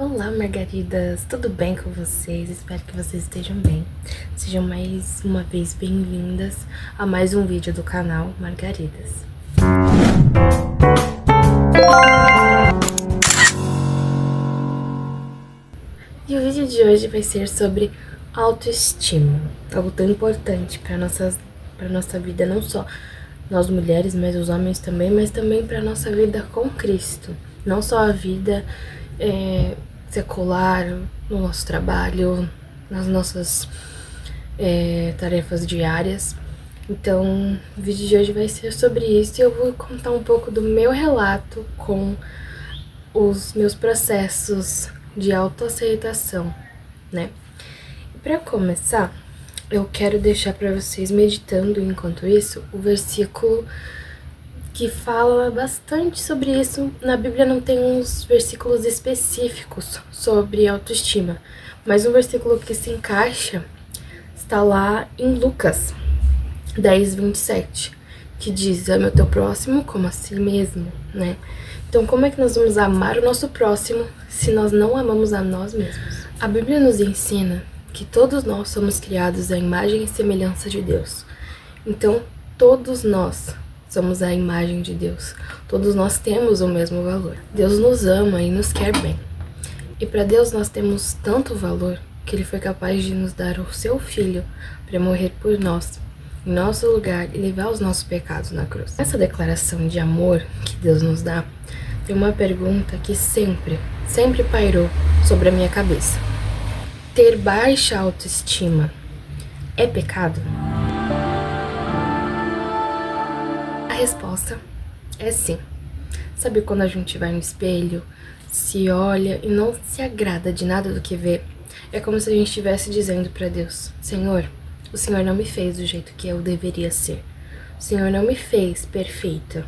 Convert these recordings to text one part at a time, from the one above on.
Olá, Margaridas! Tudo bem com vocês? Espero que vocês estejam bem. Sejam mais uma vez bem-vindas a mais um vídeo do canal Margaridas. E o vídeo de hoje vai ser sobre autoestima, algo tão importante para nossa vida, não só nós mulheres, mas os homens também, mas também para nossa vida com Cristo. Não só a vida secular, no nosso trabalho, nas nossas tarefas diárias. Então, o vídeo de hoje vai ser sobre isso e eu vou contar um pouco do meu relato com os meus processos de autoaceitação, né? E para começar, eu quero deixar para vocês, meditando enquanto isso, o versículo que fala bastante sobre isso. Na Bíblia não tem uns versículos específicos sobre autoestima, mas um versículo que se encaixa está lá em Lucas 10:27, que diz: ame o teu próximo como a si mesmo, né? Então, como é que nós vamos amar o nosso próximo se nós não amamos a nós mesmos? A Bíblia nos ensina que todos nós somos criados à imagem e semelhança de Deus. Então, todos nós somos a imagem de Deus. Todos nós temos o mesmo valor. Deus nos ama e nos quer bem. E para Deus nós temos tanto valor que Ele foi capaz de nos dar o seu Filho para morrer por nós, em nosso lugar, e levar os nossos pecados na cruz. Essa declaração de amor que Deus nos dá, tem uma pergunta que sempre pairou sobre a minha cabeça. Ter baixa autoestima é pecado? A resposta é sim. Sabe quando a gente vai no espelho, se olha e não se agrada de nada do que vê? É como se a gente estivesse dizendo para Deus: Senhor, o Senhor não me fez do jeito que eu deveria ser. O Senhor não me fez perfeita.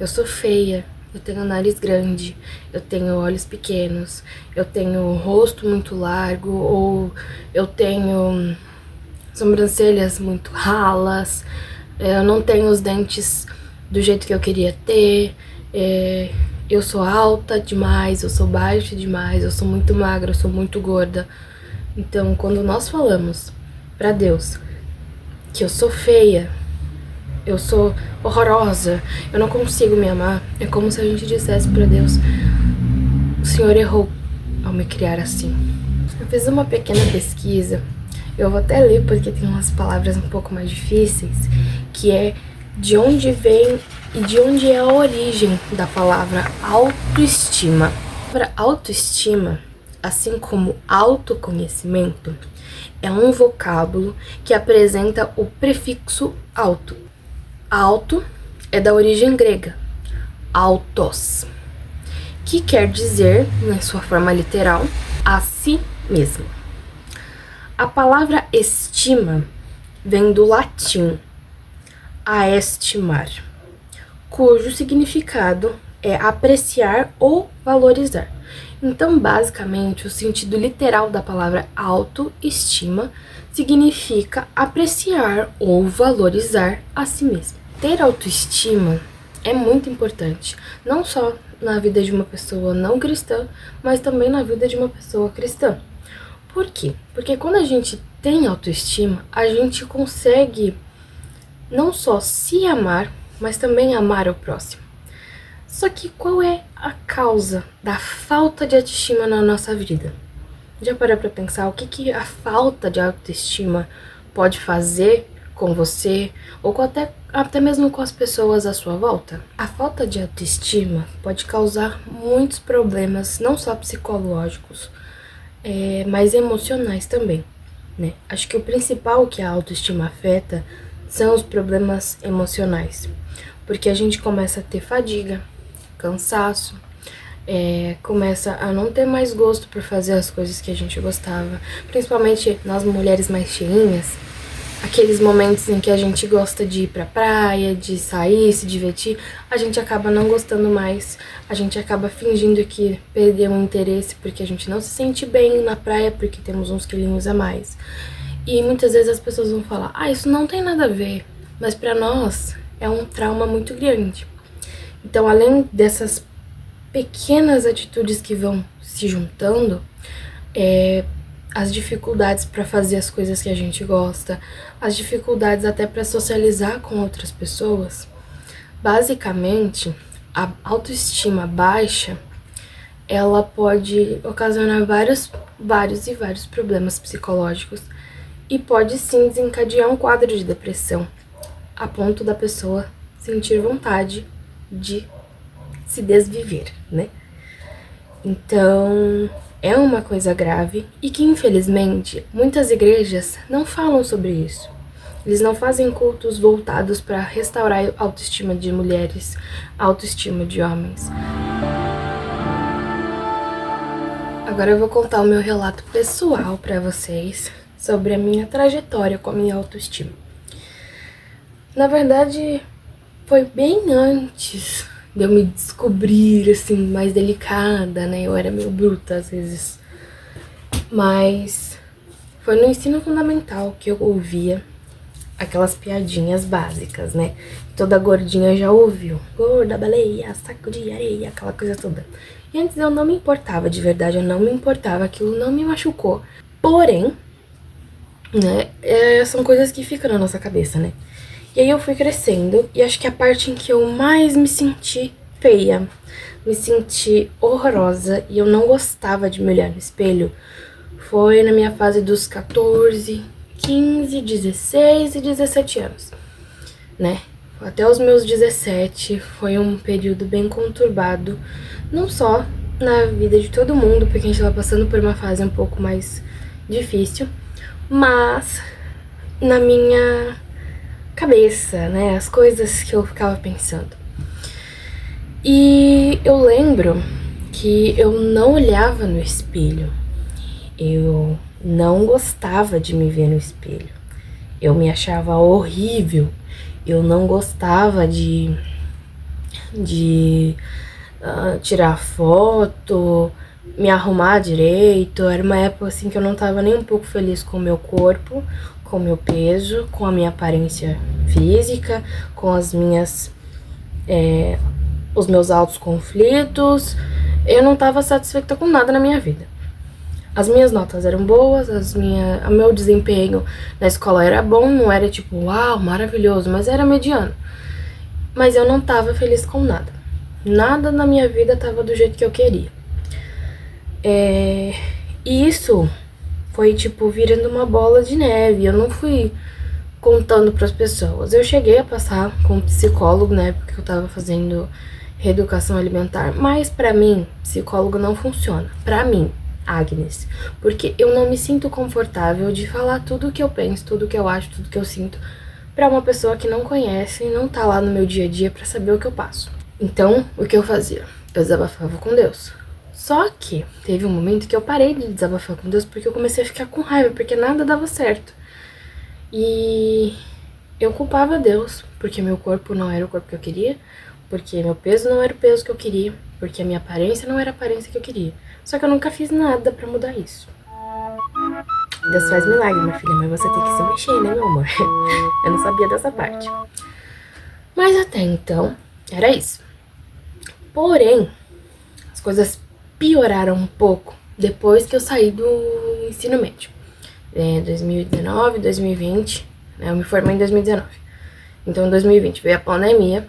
Eu sou feia, eu tenho nariz grande, eu tenho olhos pequenos, eu tenho um rosto muito largo, ou eu tenho sobrancelhas muito ralas, eu não tenho os dentes do jeito que eu queria ter, eu sou alta demais, eu sou baixa demais, eu sou muito magra, eu sou muito gorda. Então, quando nós falamos para Deus que eu sou feia, eu sou horrorosa, eu não consigo me amar, é como se a gente dissesse para Deus: o Senhor errou ao me criar assim. Eu fiz uma pequena pesquisa, eu vou até ler porque tem umas palavras um pouco mais difíceis, que é de onde vem e de onde é a origem da palavra autoestima. A palavra autoestima, assim como autoconhecimento, é um vocábulo que apresenta o prefixo auto. Auto é da origem grega, autos, que quer dizer, na sua forma literal, a si mesmo. A palavra estima vem do latim aestimar, cujo significado é apreciar ou valorizar. Então, basicamente, o sentido literal da palavra autoestima significa apreciar ou valorizar a si mesmo. Ter autoestima é muito importante, não só na vida de uma pessoa não cristã, mas também na vida de uma pessoa cristã. Por quê? Porque quando a gente tem autoestima, a gente consegue não só se amar, mas também amar o próximo. Só que qual é a causa da falta de autoestima na nossa vida? Já parou para pensar o que a falta de autoestima pode fazer com você, ou até mesmo com as pessoas à sua volta? A falta de autoestima pode causar muitos problemas, não só psicológicos, mas emocionais também, né? Acho que o principal que a autoestima afeta são os problemas emocionais, porque a gente começa a ter fadiga, cansaço, começa a não ter mais gosto por fazer as coisas que a gente gostava, principalmente nós mulheres mais cheinhas, aqueles momentos em que a gente gosta de ir pra praia, de sair, se divertir, a gente acaba não gostando mais, a gente acaba fingindo que perdeu o interesse porque a gente não se sente bem na praia porque temos uns quilinhos a mais. E muitas vezes as pessoas vão falar: isso não tem nada a ver, mas pra nós é um trauma muito grande. Então, além dessas pequenas atitudes que vão se juntando, as dificuldades para fazer as coisas que a gente gosta, as dificuldades até para socializar com outras pessoas. Basicamente, a autoestima baixa, ela pode ocasionar vários problemas psicológicos e pode sim desencadear um quadro de depressão, a ponto da pessoa sentir vontade de se desviver, né? Então, é uma coisa grave e que, infelizmente, muitas igrejas não falam sobre isso. Eles não fazem cultos voltados para restaurar a autoestima de mulheres, a autoestima de homens. Agora eu vou contar o meu relato pessoal para vocês sobre a minha trajetória com a minha autoestima. Na verdade, foi bem antes de eu me descobrir, assim, mais delicada, né? Eu era meio bruta às vezes. Mas foi no ensino fundamental que eu ouvia aquelas piadinhas básicas, né? Toda gordinha já ouviu. Gorda, baleia, saco de areia, aquela coisa toda. E antes eu não me importava, de verdade, eu não me importava, aquilo não me machucou. Porém, né, são coisas que ficam na nossa cabeça, né? E aí eu fui crescendo e acho que a parte em que eu mais me senti feia, me senti horrorosa e eu não gostava de me olhar no espelho, foi na minha fase dos 14, 15, 16 e 17 anos, né? Até os meus 17 foi um período bem conturbado, não só na vida de todo mundo, porque a gente tava passando por uma fase um pouco mais difícil, mas na minha cabeça, né? As coisas que eu ficava pensando. E eu lembro que eu não olhava no espelho. Eu não gostava de me ver no espelho. Eu me achava horrível. Eu não gostava de tirar foto, me arrumar direito. Era uma época assim que eu não tava nem um pouco feliz com o meu corpo, com o meu peso, com a minha aparência física, com as minhas os meus altos conflitos. Eu não tava satisfeita com nada na minha vida. As minhas notas eram boas, o meu desempenho na escola era bom, não era tipo, uau, maravilhoso, mas era mediano. Mas eu não tava feliz com nada. Nada na minha vida tava do jeito que eu queria. E isso foi, tipo, virando uma bola de neve. Eu não fui contando pras pessoas. Eu cheguei a passar com um psicólogo na época que eu tava fazendo reeducação alimentar, mas pra mim, psicólogo não funciona. Pra mim, Agnes, porque eu não me sinto confortável de falar tudo o que eu penso, tudo o que eu acho, tudo o que eu sinto pra uma pessoa que não conhece e não tá lá no meu dia a dia pra saber o que eu passo. Então, o que eu fazia? Eu desabafava com Deus. Só que teve um momento que eu parei de desabafar com Deus porque eu comecei a ficar com raiva, porque nada dava certo. E eu culpava Deus, porque meu corpo não era o corpo que eu queria, porque meu peso não era o peso que eu queria, porque a minha aparência não era a aparência que eu queria. Só que eu nunca fiz nada pra mudar isso. Deus faz milagre, minha filha, mas você tem que se mexer, né, meu amor? Eu não sabia dessa parte. Mas até então, era isso. Porém, as coisas pioraram um pouco depois que eu saí do ensino médio. 2019, 2020, né, eu me formei em 2019. Então, em 2020 veio a pandemia,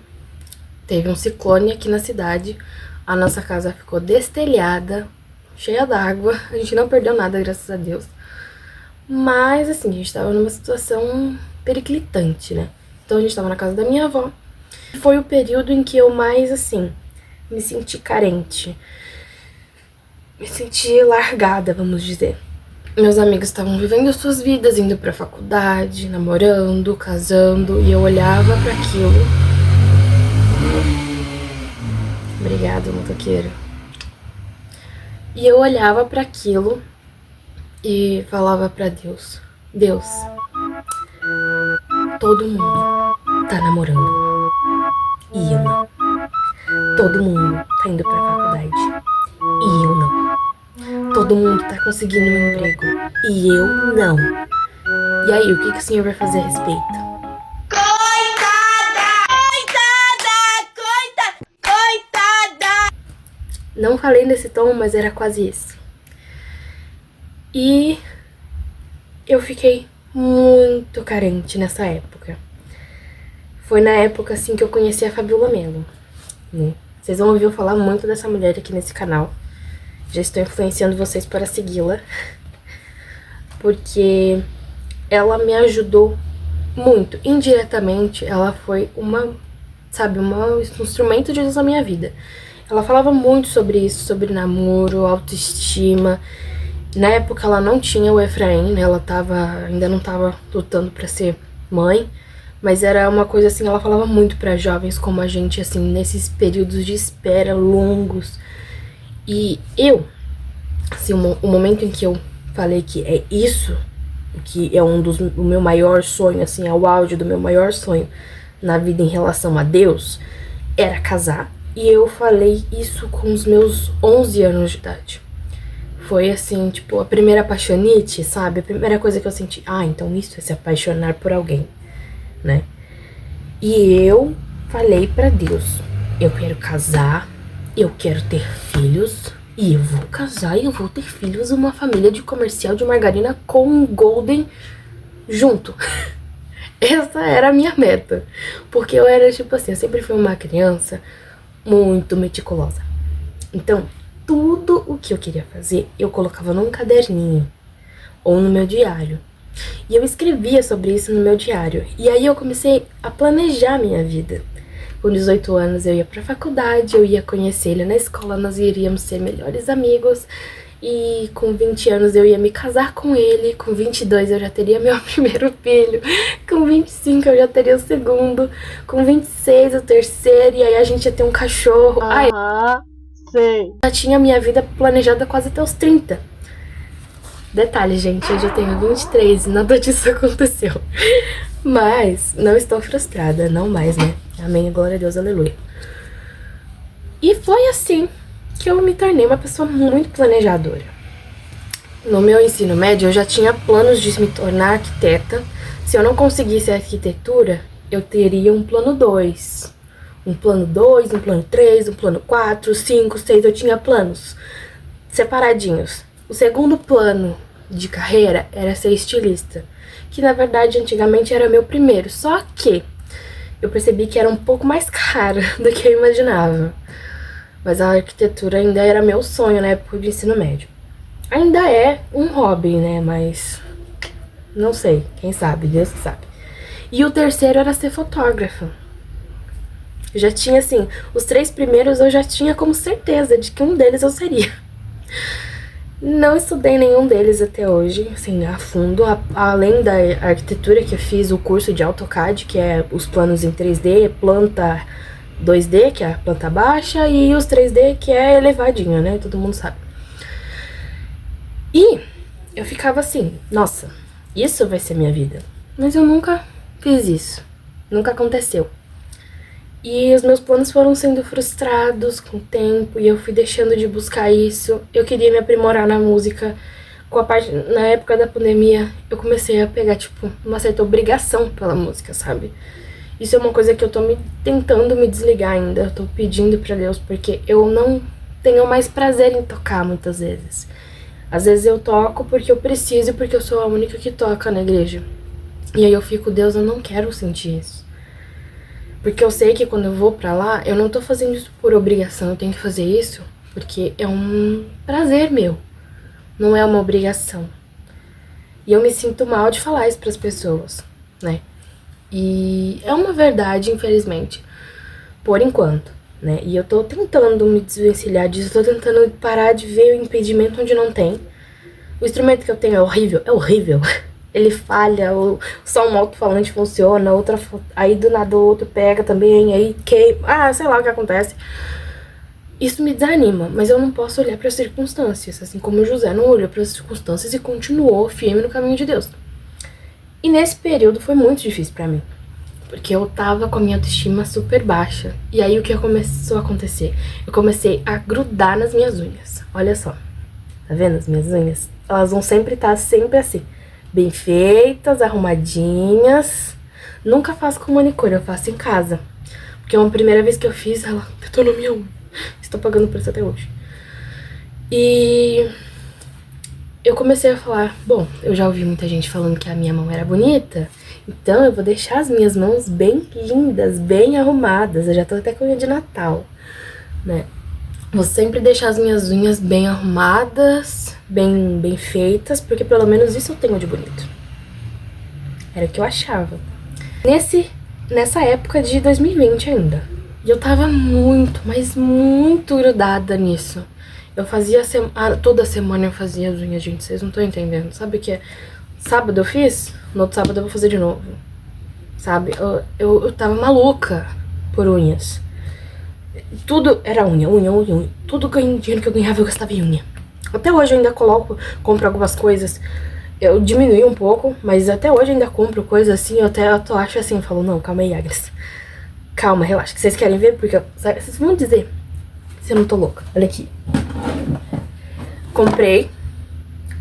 teve um ciclone aqui na cidade, a nossa casa ficou destelhada, cheia d'água, a gente não perdeu nada, graças a Deus. Mas, assim, a gente tava numa situação periclitante, né? Então, a gente tava na casa da minha avó. Foi o período em que eu mais, assim, me senti carente. Me senti largada, vamos dizer. Meus amigos estavam vivendo suas vidas, indo pra faculdade, namorando, casando, e eu olhava pra aquilo. Obrigada, motoqueiro. E eu olhava pra aquilo e falava pra Deus: Deus, todo mundo tá namorando e eu não. Todo mundo tá indo pra faculdade e eu não. Todo mundo tá conseguindo um emprego e eu não. E aí, o que o senhor vai fazer a respeito? Não falei nesse tom, mas era quase isso. E eu fiquei muito carente nessa época. Foi na época, assim, que eu conheci a Fabiola Mello, né? Vocês vão ouvir eu falar muito dessa mulher aqui nesse canal. Já estou influenciando vocês para segui-la, porque ela me ajudou muito. Indiretamente, ela foi um instrumento de Deus na minha vida. Ela falava muito sobre isso, sobre namoro, autoestima. Na época ela não tinha o Efraim, né? Ela ainda não tava lutando pra ser mãe, mas era uma coisa assim, ela falava muito pra jovens como a gente, assim, nesses períodos de espera longos. E eu, assim, o momento em que eu falei que é isso, que é o meu maior sonho, assim, é o auge do meu maior sonho na vida em relação a Deus, era casar. E eu falei isso com os meus 11 anos de idade. Foi assim, tipo, a primeira apaixonite, sabe? A primeira coisa que eu senti, então isso é se apaixonar por alguém, né? E eu falei pra Deus, eu quero casar, eu quero ter filhos, e eu vou casar e eu vou ter filhos, uma família de comercial de margarina com um Golden junto. Essa era a minha meta. Porque eu era, tipo assim, eu sempre fui uma criança muito meticulosa. Então, tudo o que eu queria fazer, eu colocava num caderninho ou no meu diário. E eu escrevia sobre isso no meu diário. E aí eu comecei a planejar a minha vida. Com 18 anos eu ia pra faculdade, eu ia conhecer ele na escola, nós iríamos ser melhores amigos. E com 20 anos eu ia me casar com ele, com 22 eu já teria meu primeiro filho, com 25 eu já teria o segundo, com 26 o terceiro, e aí a gente ia ter um cachorro. Sei. Já tinha minha vida planejada quase até os 30. Detalhe, gente, eu já tenho 23 e nada disso aconteceu. Mas não estou frustrada, não mais, né? Amém, glória a Deus, aleluia. E foi assim que eu me tornei uma pessoa muito planejadora. No meu ensino médio, eu já tinha planos de me tornar arquiteta. Se eu não conseguisse a arquitetura, eu teria um plano 2. Um plano 2, um plano 3, um plano 4, 5, 6. Eu tinha planos separadinhos. O segundo plano de carreira era ser estilista, que na verdade antigamente era meu primeiro. Só que eu percebi que era um pouco mais cara do que eu imaginava. Mas a arquitetura ainda era meu sonho na época de ensino médio. Ainda é um hobby, né? Mas não sei, quem sabe, Deus que sabe. E o terceiro era ser fotógrafa. Eu já tinha, assim, os 3 primeiros eu já tinha como certeza de que um deles eu seria. Não estudei nenhum deles até hoje, assim, a fundo. Além da arquitetura que eu fiz o curso de AutoCAD, que é os planos em 3D, planta 2D, que é a planta baixa, e os 3D, que é elevadinho, né? Todo mundo sabe. E eu ficava assim, nossa, isso vai ser minha vida. Mas eu nunca fiz isso. Nunca aconteceu. E os meus planos foram sendo frustrados com o tempo, e eu fui deixando de buscar isso. Eu queria me aprimorar na música. Na época da pandemia, eu comecei a pegar, tipo, uma certa obrigação pela música, sabe? Isso é uma coisa que eu tô tentando me desligar ainda. Eu tô pedindo pra Deus, porque eu não tenho mais prazer em tocar muitas vezes. Às vezes eu toco porque eu preciso, porque eu sou a única que toca na igreja. E aí eu fico, Deus, eu não quero sentir isso. Porque eu sei que quando eu vou pra lá, eu não tô fazendo isso por obrigação, eu tenho que fazer isso porque é um prazer meu, não é uma obrigação. E eu me sinto mal de falar isso pras pessoas, né? E é uma verdade, infelizmente, por enquanto, né? E eu tô tentando me desvencilhar disso, tô tentando parar de ver o impedimento onde não tem. O instrumento que eu tenho é horrível, é horrível. Ele falha, só um alto-falante funciona, aí do nada o outro pega também, aí queima, sei lá o que acontece. Isso me desanima, mas eu não posso olhar para as circunstâncias, assim como o José não olhou para as circunstâncias e continuou firme no caminho de Deus. E nesse período foi muito difícil para mim, porque eu tava com a minha autoestima super baixa. E aí o que começou a acontecer? Eu comecei a grudar nas minhas unhas. Olha só, tá vendo as minhas unhas? Elas vão sempre estar sempre assim, bem feitas, arrumadinhas. Nunca faço com manicure, eu faço em casa. Porque uma primeira vez que eu fiz, ela detonou minha unha. Estou pagando por isso até hoje. E eu comecei a falar, bom, eu já ouvi muita gente falando que a minha mão era bonita, então eu vou deixar as minhas mãos bem lindas, bem arrumadas. Eu já tô até com unha de Natal, né? Vou sempre deixar as minhas unhas bem arrumadas, bem feitas, porque pelo menos isso eu tenho de bonito. Era o que eu achava. Nessa época de 2020 ainda. E eu tava muito, mas muito grudada nisso. Eu fazia, toda semana eu fazia as unhas, gente, vocês não estão entendendo. Sabe o que é? Sábado eu fiz, no outro sábado eu vou fazer de novo. Sabe? Eu tava maluca por unhas. Tudo era unha. Tudo dinheiro que eu ganhava eu gastava em unha. Até hoje eu ainda compro algumas coisas. Eu diminui um pouco, mas até hoje eu ainda compro coisas assim. Eu acho assim, eu falo, não, calma aí, Agnes. Calma, relaxa, que vocês querem ver, porque vocês vão dizer se eu não tô louca. Olha aqui. Comprei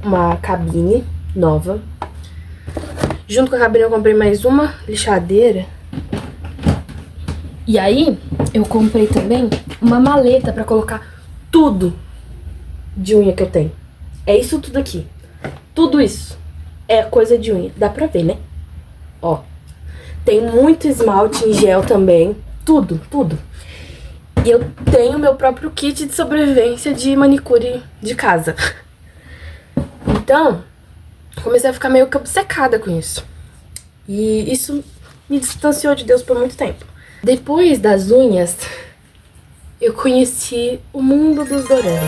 uma cabine nova. Junto com a cabine eu comprei mais uma lixadeira. E aí, eu comprei também uma maleta pra colocar tudo de unha que eu tenho. É isso tudo aqui. Tudo isso é coisa de unha. Dá pra ver, né? Ó. Tem muito esmalte em gel também. Tudo. E eu tenho meu próprio kit de sobrevivência de manicure de casa. Então, comecei a ficar meio que obcecada com isso. E isso me distanciou de Deus por muito tempo. Depois das unhas, eu conheci o mundo dos doramas.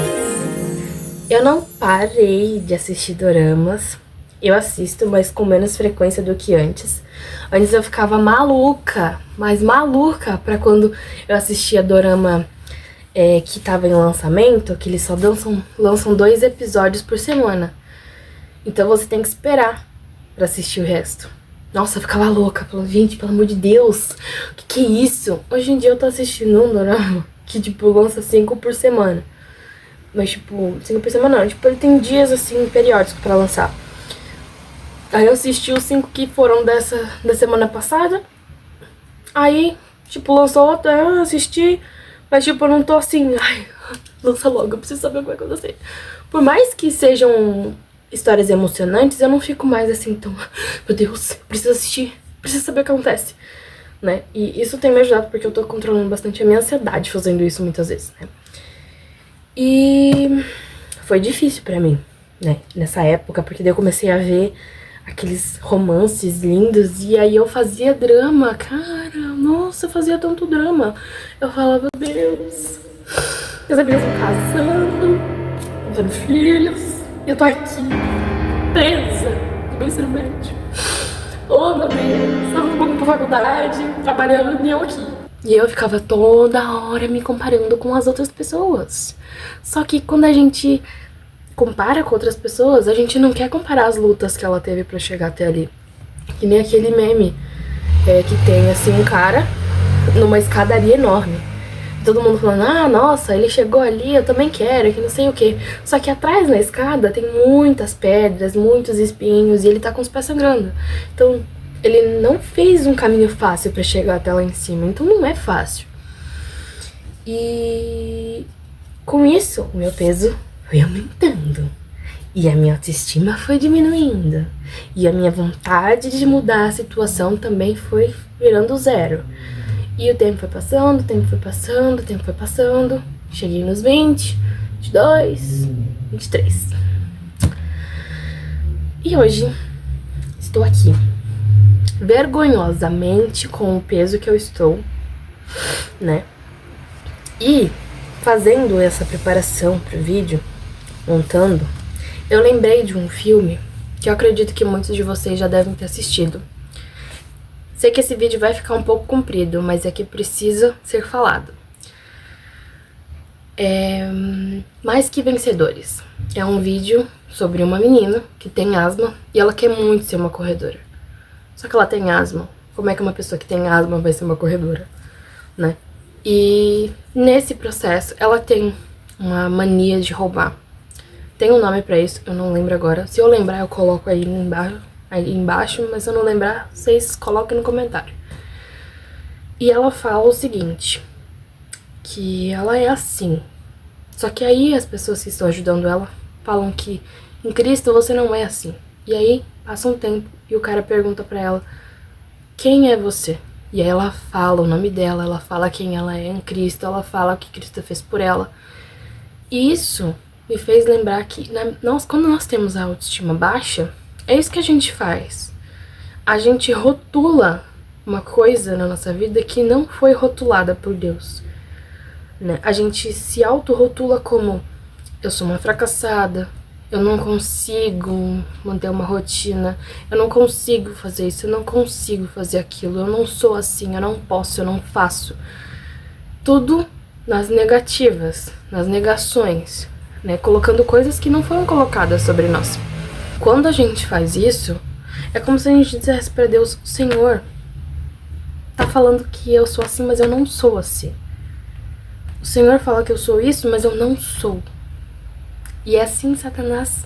Eu não parei de assistir doramas. Eu assisto, mas com menos frequência do que antes. Antes eu ficava maluca, mas maluca pra quando eu assistia dorama que tava em lançamento, que eles só lançam 2 episódios por semana. Então você tem que esperar pra assistir o resto. Nossa, eu ficava louca, gente, pelo amor de Deus, o que é isso? Hoje em dia eu tô assistindo um dorama que, tipo, lança 5 por semana. Mas, tipo, 5 por semana não, tipo, ele tem dias, assim, periódicos pra lançar. Aí eu assisti os 5 que foram da semana passada. Aí, tipo, lançou outro, eu assisti. Mas, tipo, eu não tô assim, ai, lança logo, eu preciso saber o que vai acontecer. Por mais que sejam histórias emocionantes, eu não fico mais assim, tão, meu Deus, preciso assistir, preciso saber o que acontece, né? E isso tem me ajudado porque eu tô controlando bastante a minha ansiedade fazendo isso muitas vezes, né? E foi difícil pra mim, né, nessa época, porque daí eu comecei a ver aqueles romances lindos e aí eu fazia drama, cara, nossa, eu fazia tanto drama. Eu falava, meu Deus, meus amigos estão casando, tendo filhos, e eu tô aqui, presa no meu ensino médio. Oh, meu Deus, eu vou pra faculdade, trabalhando e eu aqui. E eu ficava toda hora me comparando com as outras pessoas. Só que quando a gente compara com outras pessoas, a gente não quer comparar as lutas que ela teve pra chegar até ali. Que nem aquele meme que tem, assim, um cara numa escadaria enorme. Todo mundo falando, ah, nossa, ele chegou ali, eu também quero, que não sei o que. Só que atrás na escada tem muitas pedras, muitos espinhos, e ele tá com os pés sangrando. Então, ele não fez um caminho fácil pra chegar até lá em cima, então não é fácil. E com isso, o meu peso foi aumentando. E a minha autoestima foi diminuindo. E a minha vontade de mudar a situação também foi virando zero. E o tempo foi passando, o tempo foi passando, o tempo foi passando. Cheguei nos 20, 22, 23. E hoje estou aqui, vergonhosamente com o peso que eu estou, né? E fazendo essa preparação pro vídeo, montando, eu lembrei de um filme que eu acredito que muitos de vocês já devem ter assistido. Sei que esse vídeo vai ficar um pouco comprido, mas é que precisa ser falado. Mais que Vencedores. É um vídeo sobre uma menina que tem asma e ela quer muito ser uma corredora. Só que ela tem asma. Como é que uma pessoa que tem asma vai ser uma corredora, né? E nesse processo ela tem uma mania de roubar. Tem um nome pra isso, eu não lembro agora. Se eu lembrar, eu coloco aí embaixo, mas se eu não lembrar, vocês coloquem no comentário. E ela fala o seguinte, que ela é assim. Só que aí as pessoas que estão ajudando ela falam que em Cristo você não é assim. E aí passa um tempo e o cara pergunta pra ela: quem é você? E aí ela fala o nome dela, ela fala quem ela é em Cristo, ela fala o que Cristo fez por ela. E isso me fez lembrar que quando nós temos a autoestima baixa, é isso que a gente faz. A gente rotula uma coisa na nossa vida que não foi rotulada por Deus, né? A gente se autorrotula como: eu sou uma fracassada, eu não consigo manter uma rotina, eu não consigo fazer isso, eu não consigo fazer aquilo, eu não sou assim, eu não posso, eu não faço. Tudo nas negativas, nas negações, né? Colocando coisas que não foram colocadas sobre nós. Quando a gente faz isso, é como se a gente dissesse pra Deus: Senhor, tá falando que eu sou assim, mas eu não sou assim. O Senhor fala que eu sou isso, mas eu não sou. E é assim Satanás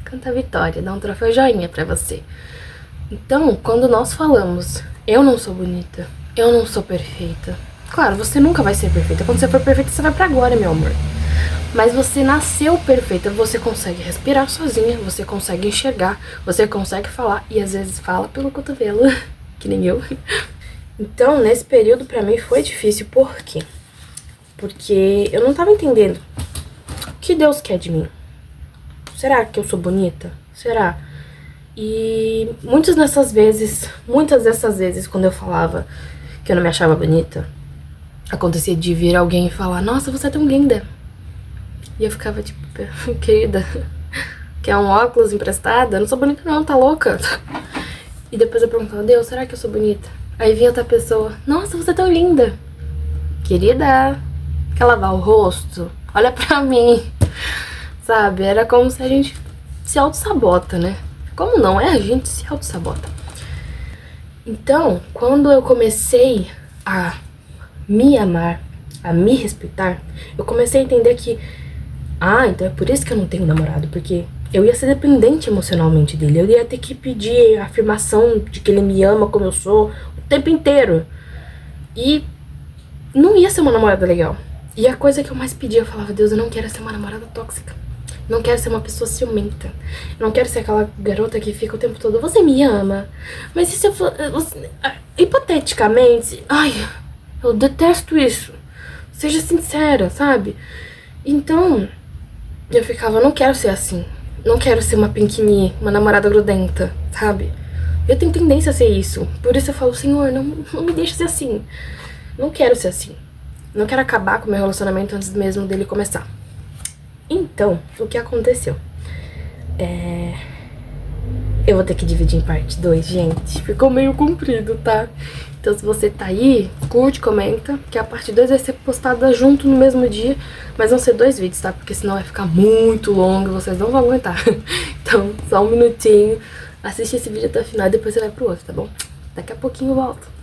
canta a vitória, dá um troféu joinha pra você. Então, quando nós falamos: eu não sou bonita, eu não sou perfeita. Claro, você nunca vai ser perfeita. Quando você for perfeita, você vai pra glória, meu amor. Mas você nasceu perfeita, você consegue respirar sozinha, você consegue enxergar, você consegue falar, e às vezes fala pelo cotovelo, que nem eu. Então, nesse período pra mim foi difícil. Por quê? Porque eu não tava entendendo o que Deus quer de mim. Será que eu sou bonita? Será? E muitas dessas vezes, quando eu falava que eu não me achava bonita, acontecia de vir alguém e falar: nossa, você é tão linda. E eu ficava tipo: querida, quer um óculos emprestado? Eu não sou bonita não, tá louca? E depois eu perguntava: Deus, será que eu sou bonita? Aí vinha outra pessoa: nossa, você é tão linda. Querida, quer lavar o rosto? Olha pra mim. Sabe, era como se a gente se auto-sabota, né? Como não é? A gente se auto-sabota. Então, quando eu comecei a me amar, a me respeitar, eu comecei a entender que então é por isso que eu não tenho namorado, porque eu ia ser dependente emocionalmente dele. Eu ia ter que pedir a afirmação de que ele me ama como eu sou o tempo inteiro. E não ia ser uma namorada legal. E a coisa que eu mais pedia, eu falava: Deus, eu não quero ser uma namorada tóxica. Não quero ser uma pessoa ciumenta. Eu não quero ser aquela garota que fica o tempo todo: você me ama? Mas e se eu for... hipoteticamente... Ai, eu detesto isso. Seja sincera, sabe? Então, eu ficava: não quero ser assim. Não quero ser uma pinquini, uma namorada grudenta, sabe? Eu tenho tendência a ser isso. Por isso eu falo: Senhor, não me deixa ser assim. Não quero ser assim. Não quero acabar com o meu relacionamento antes mesmo dele começar. Então, o que aconteceu? Eu vou ter que dividir em parte 2, gente. Ficou meio comprido, tá? Então, se você tá aí, curte, comenta, que a parte 2 vai ser postada junto no mesmo dia, mas vão ser 2 vídeos, tá? Porque senão vai ficar muito longo e vocês não vão aguentar. Então, só um minutinho, assiste esse vídeo até o final e depois você vai pro outro, tá bom? Daqui a pouquinho eu volto.